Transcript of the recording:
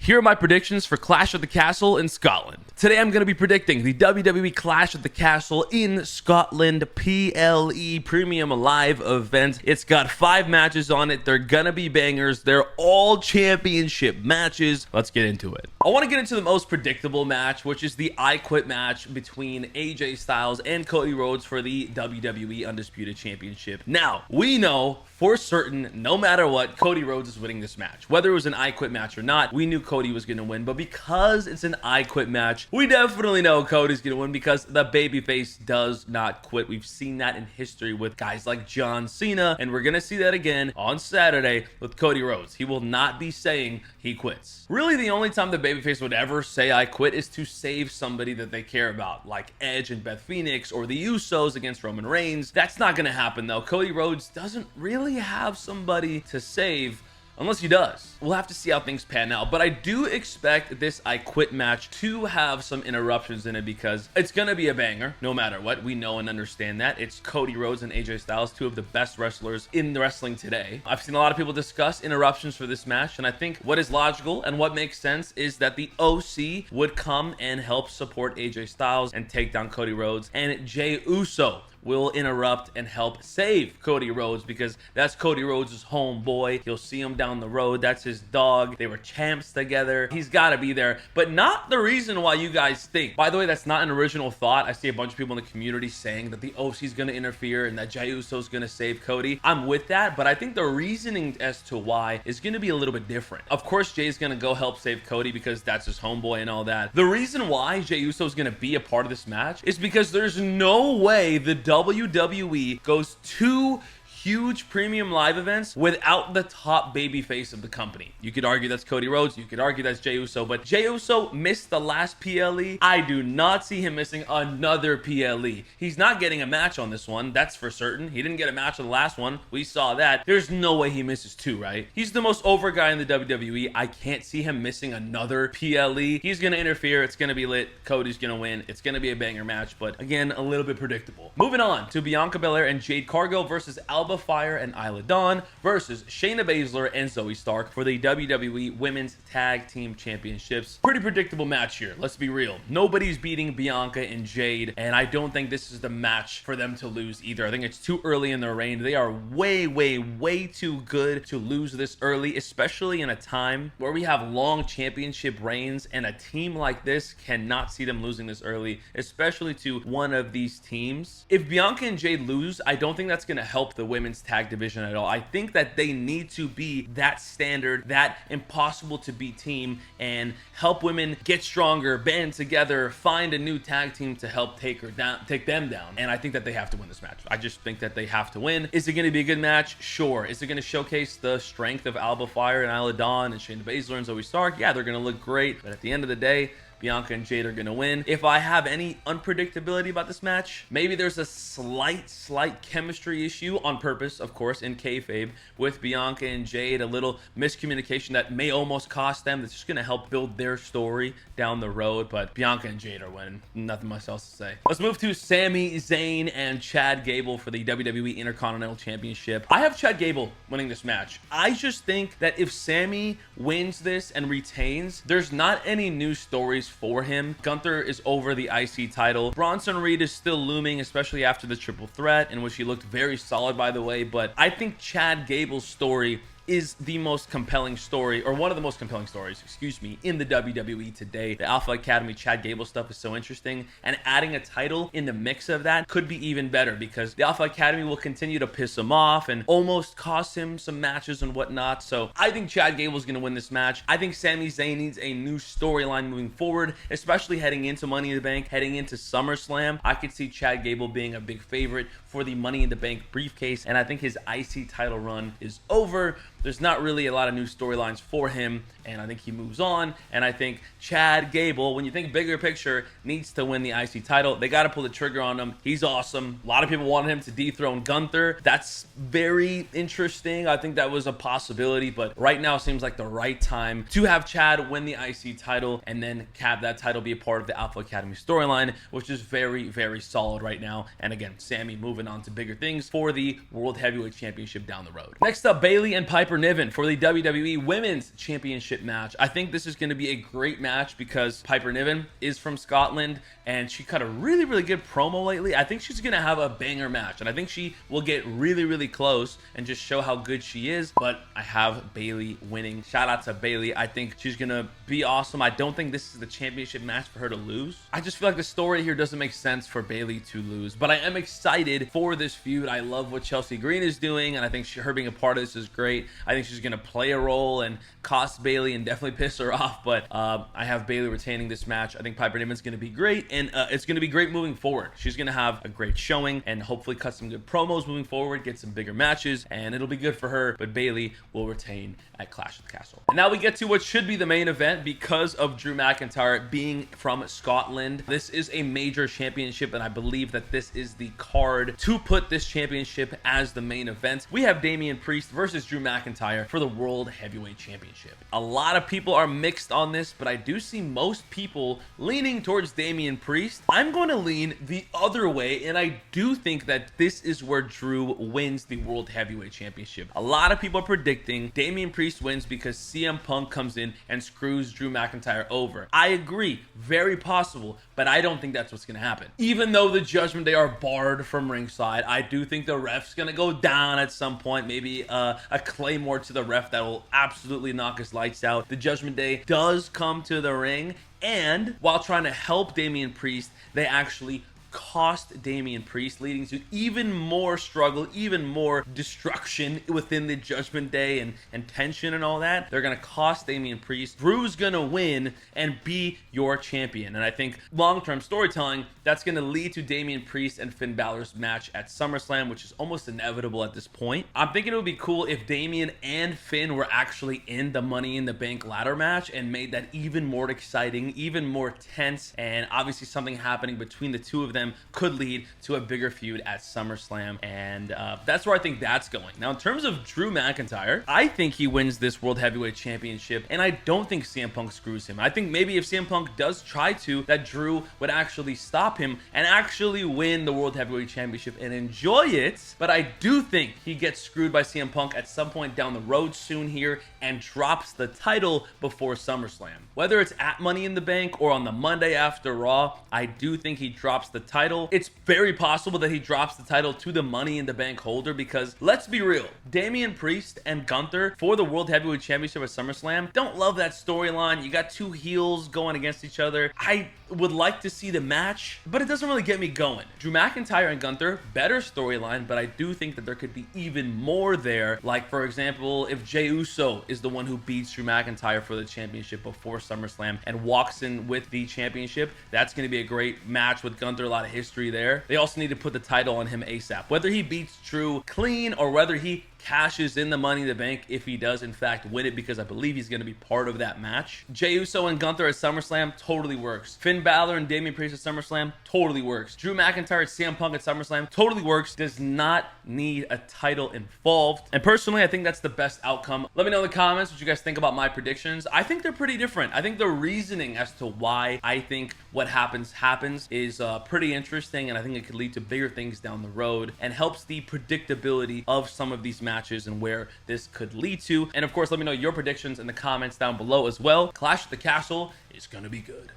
Here are my predictions for Clash at the Castle in Scotland. Today I'm going to be predicting the WWE Clash at the Castle in Scotland PLE Premium Live event. It's got 5 matches on it. They're going to be bangers. They're all championship matches. Let's get into it. I want to get into the most predictable match, which is the I Quit match between AJ Styles and Cody Rhodes for the WWE Undisputed Championship. Now, we know for certain, no matter what, Cody Rhodes is winning this match. Whether it was an I Quit match or not, we knew Cody was going to win. But because it's an I Quit match, we definitely know Cody's going to win because the babyface does not quit. We've seen that in history with guys like John Cena, and we're going to see that again on Saturday with Cody Rhodes. He will not be saying he quits. Really, the only time the babyface would ever say I quit is to save somebody that they care about, like Edge and Beth Phoenix or the Usos against Roman Reigns. That's not going to happen, though. Cody Rhodes doesn't really have somebody to save, unless he does. We'll have to see how things pan out. But I do expect this I Quit match to have some interruptions in it because it's going to be a banger no matter what. We know and understand that. It's Cody Rhodes and AJ Styles, 2 of the best wrestlers in the wrestling today. I've seen a lot of people discuss interruptions for this match, and I think what is logical and what makes sense is that the OC would come and help support AJ Styles and take down Cody Rhodes, and Jey Uso will interrupt and help save Cody Rhodes because that's Cody Rhodes' homeboy. You'll see him down the road. That's his dog. They were champs together. He's got to be there, but not the reason why you guys think. By the way, that's not an original thought. I see a bunch of people in the community saying that the OC is going to interfere and that Jey Uso is going to save Cody. I'm with that, but I think the reasoning as to why is going to be a little bit different. Of course, Jay's going to go help save Cody because that's his homeboy and all that. The reason why Jey Uso is going to be a part of this match is because there's no way the WWE goes 2 huge premium live events without the top babyface of the company. You could argue that's Cody Rhodes. You could argue that's Jey Uso, but Jey Uso missed the last PLE. I do not see him missing another PLE. He's not getting a match on this one. That's for certain. He didn't get a match on the last one. We saw that. There's no way he misses 2, right? He's the most over guy in the WWE. I can't see him missing another PLE. He's going to interfere. It's going to be lit. Cody's going to win. It's going to be a banger match, but again, a little bit predictable. Moving on to Bianca Belair and Jade Cargill versus Alba, Fyre, and Isla versus Shayna Baszler and Zoey Stark for the WWE Women's Tag Team Championships. Pretty predictable match here. Let's be real. Nobody's beating Bianca and Jade, and I don't think this is the match for them to lose either. I think it's too early in their reign. They are way too good to lose this early, especially in a time where we have long championship reigns, and a team like this cannot see them losing this early, especially to one of these teams. If Bianca and Jade lose, I don't think that's going to help the women's tag division at all. I think that they need to be that standard, that impossible to beat team, and help women get stronger, band together, find a new tag team to help take them down. And I think that they have to win this match. I just think that they have to win. Is it going to be a good match? Sure. Is it going to showcase the strength of Alba, Fyre, and Isla and Shayna Baszler and Zoey Stark? Yeah, they're going to look great, but at the end of the day, Bianca and Jade are going to win. If I have any unpredictability about this match, maybe there's a slight chemistry issue on purpose, of course, in kayfabe with Bianca and Jade, a little miscommunication that may almost cost them. That's just going to help build their story down the road, but Bianca and Jade are winning. Nothing much else to say. Let's move to Sami, Zayn, and Chad Gable for the WWE Intercontinental Championship. I have Chad Gable winning this match. I just think that if Sami wins this and retains, there's not any new stories for him. Gunther is over the IC title. Bronson Reed is still looming, especially after the triple threat, in which he looked very solid, by the way, but I think Chad Gable's story is the most compelling story, or one of the most compelling stories, excuse me, in the WWE today. The Alpha Academy Chad Gable stuff is so interesting, and adding a title in the mix of that could be even better because the Alpha Academy will continue to piss him off and almost cost him some matches and whatnot. So I think Chad Gable is going to win this match. I think Sami Zayn needs a new storyline moving forward, especially heading into Money in the Bank, heading into SummerSlam. I could see Chad Gable being a big favorite for the Money in the Bank briefcase, and I think his IC title run is over. There's not really a lot of new storylines for him, and I think he moves on. And I think Chad Gable, when you think bigger picture, needs to win the IC title. They got to pull the trigger on him. He's awesome. A lot of people wanted him to dethrone Gunther. That's very interesting. I think that was a possibility, but right now seems like the right time to have Chad win the IC title and then have that title be a part of the Alpha Academy storyline, which is very solid right now. And again, Sami moving on to bigger things for the World Heavyweight Championship down the road. Next up, Bayley and Piper Piper Niven for the WWE Women's Championship match. I think this is going to be a great match because Piper Niven is from Scotland and she cut a really, really good promo lately. I think she's going to have a banger match, and I think she will get really, really close and just show how good she is. But I have Bayley winning. Shout out to Bayley. I think she's going to be awesome. I don't think this is the championship match for her to lose. I just feel like the story here doesn't make sense for Bayley to lose, but I am excited for this feud. I love what Chelsea Green is doing, and I think her being a part of this is great. I think she's going to play a role and cost Bayley and definitely piss her off, but I have Bayley retaining this match. I think Piper Niven's going to be great, and it's going to be great moving forward. She's going to have a great showing and hopefully cut some good promos moving forward, get some bigger matches, and it'll be good for her, but Bayley will retain at Clash of the Castle. And now we get to what should be the main event because of Drew McIntyre being from Scotland. This is a major championship, and I believe that this is the card to put this championship as the main event. We have Damian Priest versus Drew McIntyre for the World Heavyweight Championship. A lot of people are mixed on this, but I do see most people leaning towards Damian Priest. I'm going to lean the other way, and I do think that this is where Drew wins the World Heavyweight Championship. A lot of people are predicting Damian Priest wins because CM Punk comes in and screws Drew McIntyre over. I agree, very possible, but I don't think that's what's going to happen. Even though the Judgment Day are barred from ringside, I do think the ref's going to go down at some point, maybe a claymore to the ref that will absolutely knock his lights out. The Judgment Day does come to the ring, and while trying to help Damian Priest, they actually cost Damian Priest, leading to even more struggle, even more destruction within the Judgment Day and tension and all that. They're going to cost Damian Priest. Drew's going to win and be your champion. And I think long-term storytelling, that's going to lead to Damian Priest and Finn Balor's match at SummerSlam, which is almost inevitable at this point. I'm thinking it would be cool if Damian and Finn were actually in the Money in the Bank ladder match and made that even more exciting, even more tense, and obviously something happening between the two of them could lead to a bigger feud at SummerSlam, and that's where I think that's going. Now, in terms of Drew McIntyre, I think he wins this World Heavyweight Championship, and I don't think CM Punk screws him. I think maybe if CM Punk does try to, that Drew would actually stop him and actually win the World Heavyweight Championship and enjoy it, but I do think he gets screwed by CM Punk at some point down the road soon here and drops the title before SummerSlam. Whether it's at Money in the Bank or on the Monday after Raw, I do think he drops the title. It's very possible that he drops the title to the Money in the Bank holder because, let's be real, Damian Priest and Gunther for the World Heavyweight Championship at SummerSlam, don't love that storyline. You got two heels going against each other. I would like to see the match, but it doesn't really get me going. Drew McIntyre and Gunther, better storyline, but I do think that there could be even more there. Like, for example, if Jey Uso is the one who beats Drew McIntyre for the championship before SummerSlam and walks in with the championship, that's going to be a great match with Gunther, a lot of history there. They also need to put the title on him ASAP. Whether he beats Drew clean or whether he cashes in the Money in the Bank, if he does in fact win it, because I believe he's going to be part of that match. Jey Uso and Gunther at SummerSlam totally works. Finn Balor and Damian Priest at SummerSlam totally works. Drew McIntyre at CM Punk at SummerSlam totally works. Does not need a title involved. And personally, I think that's the best outcome. Let me know in the comments what you guys think about my predictions. I think they're pretty different. I think the reasoning as to why I think what happens is pretty interesting, and I think it could lead to bigger things down the road and helps the predictability of some of these matches and where this could lead to. And of course, let me know your predictions in the comments down below as well. Clash at the Castle is gonna be good.